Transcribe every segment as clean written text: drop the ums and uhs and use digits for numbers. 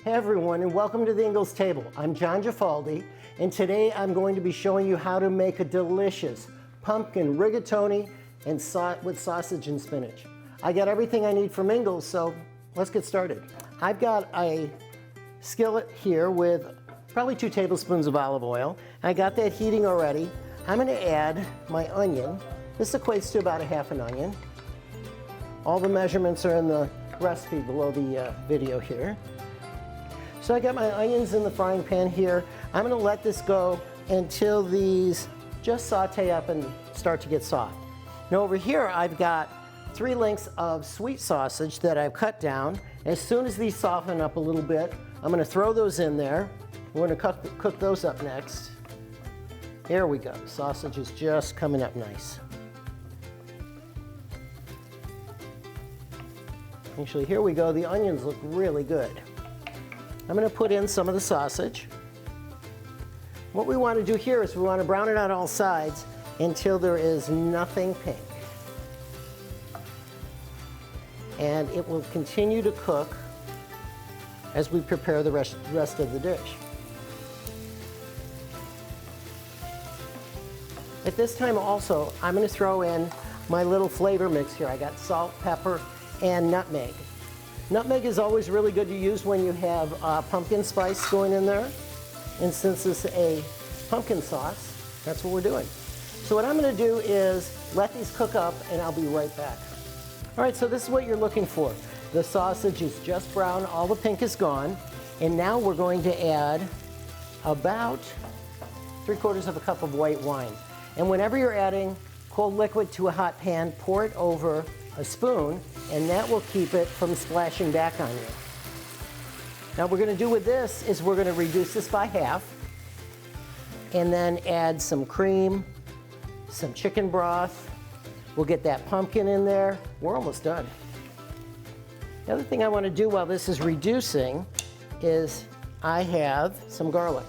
Hey everyone, and welcome to the Ingles table. I'm John Gifaldi, and today I'm going to be showing you how to make a delicious pumpkin rigatoni and with sausage and spinach. I got everything I need from Ingles, so let's get started. I've got a skillet here with probably 2 tablespoons of olive oil. I got that heating already. I'm going to add my onion. This equates to about a half an onion. All the measurements are in the recipe below the video here. So I got my onions in the frying pan here. I'm going to let this go until these just saute up and start to get soft. Now over here I've got 3 lengths of sweet sausage that I've cut down. As soon as these soften up a little bit, I'm going to throw those in there. We're going to cook those up next. There we go. Sausage is just coming up nice. Actually, here we go. The onions look really good. I'm going to put in some of the sausage. What we want to do here is we want to brown it on all sides until there is nothing pink. And it will continue to cook as we prepare the rest of the dish. At this time also, I'm going to throw in my little flavor mix here. I got salt, pepper, and nutmeg. Nutmeg is always really good to use when you have pumpkin spice going in there. And since this is a pumpkin sauce, that's what we're doing. So what I'm going to do is let these cook up and I'll be right back. All right, so this is what you're looking for. The sausage is just brown, all the pink is gone. And now we're going to add about 3/4 cup of white wine. And whenever you're adding cold liquid to a hot pan, pour it over a spoon, and that will keep it from splashing back on you. Now what we're going to do with this is we're going to reduce this by half and then add some cream, some chicken broth. We'll get that pumpkin in there. We're almost done. The other thing I want to do while this is reducing is I have some garlic.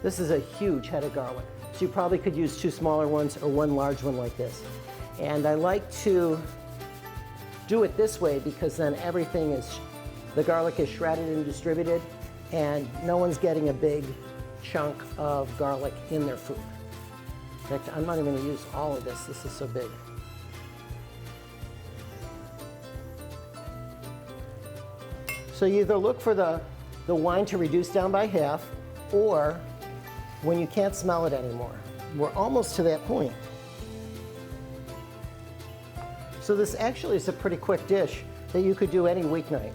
This is a huge head of garlic. So you probably could use 2 smaller ones or 1 large one like this. And I like to do it this way because then the garlic is shredded and distributed and no one's getting a big chunk of garlic in their food. In fact, I'm not even going to use all of this. This is so big. So you either look for the wine to reduce down by half, or when you can't smell it anymore. We're almost to that point. So this actually is a pretty quick dish that you could do any weeknight.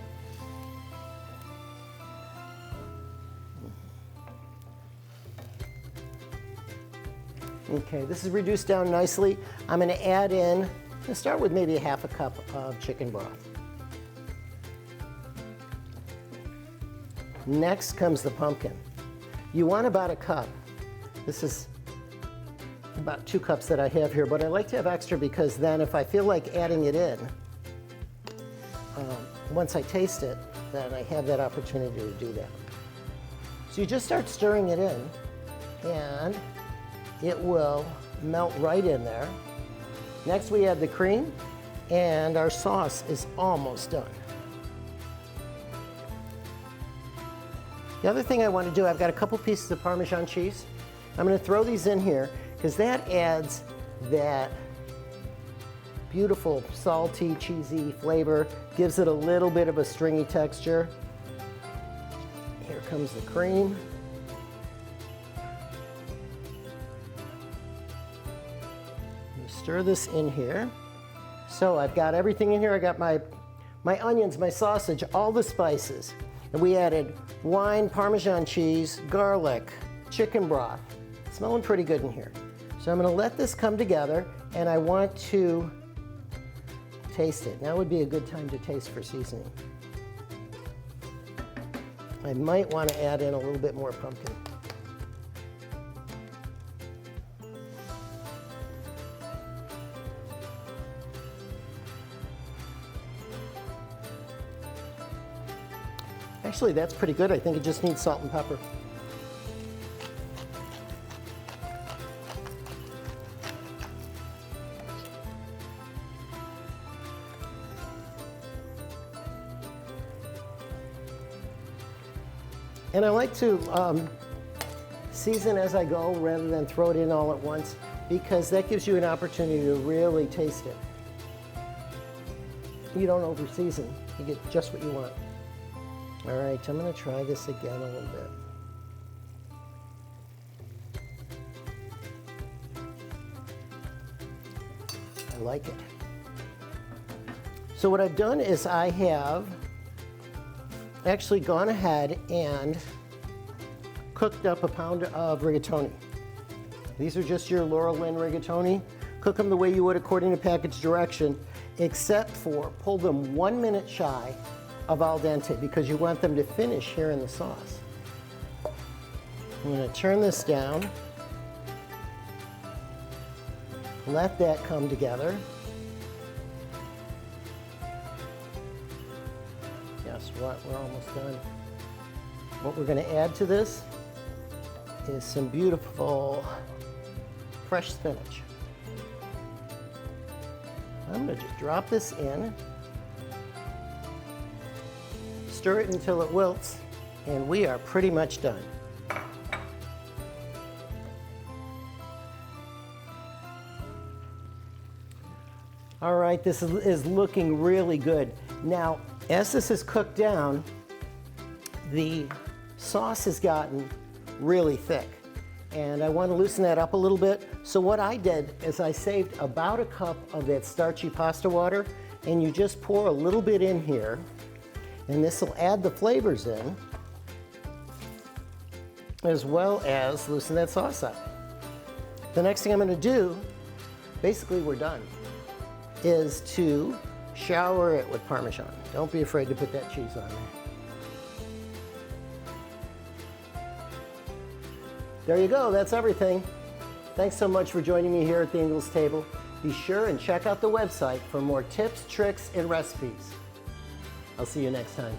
Okay, this is reduced down nicely. I'm going to add in, I'm going to start with maybe a half a cup of chicken broth. Next comes the pumpkin. You want about a cup. This is about 2 cups that I have here, but I like to have extra because then if I feel like adding it in, once I taste it, then I have that opportunity to do that. So you just start stirring it in and it will melt right in there. Next we add the cream and our sauce is almost done. The other thing I want to do, I've got a couple pieces of Parmesan cheese. I'm going to throw these in here because that adds that beautiful salty, cheesy flavor, gives it a little bit of a stringy texture. Here comes the cream. Stir this in here. So I've got everything in here. I got my onions, my sausage, all the spices. And we added wine, Parmesan cheese, garlic, chicken broth. Smelling pretty good in here. So I'm going to let this come together and I want to taste it. Now would be a good time to taste for seasoning. I might want to add in a little bit more pumpkin. Actually, that's pretty good. I think it just needs salt and pepper. And I like to season as I go rather than throw it in all at once, because that gives you an opportunity to really taste it. You don't over season, you get just what you want. All right, I'm gonna try this again a little bit. I like it. So what I've done is I have actually gone ahead and cooked up a pound of rigatoni. These are just your Laurel Lynn rigatoni. Cook them the way you would according to package direction, except for pull them 1 minute shy of al dente because you want them to finish here in the sauce. I'm going to turn this down. Let that come together. Guess what? We're almost done. What we're going to add to this is some beautiful fresh spinach. I'm going to just drop this in, stir it until it wilts, and we are pretty much done. All right, this is looking really good. Now, as this is cooked down, the sauce has gotten really thick, and I want to loosen that up a little bit. So what I did is I saved about a cup of that starchy pasta water, and you just pour a little bit in here, and this will add the flavors in, as well as loosen that sauce up. The next thing I'm going to do, basically we're done, is to shower it with Parmesan. Don't be afraid to put that cheese on there. There you go, that's everything. Thanks so much for joining me here at the Ingles table. Be sure and check out the website for more tips, tricks, and recipes. I'll see you next time.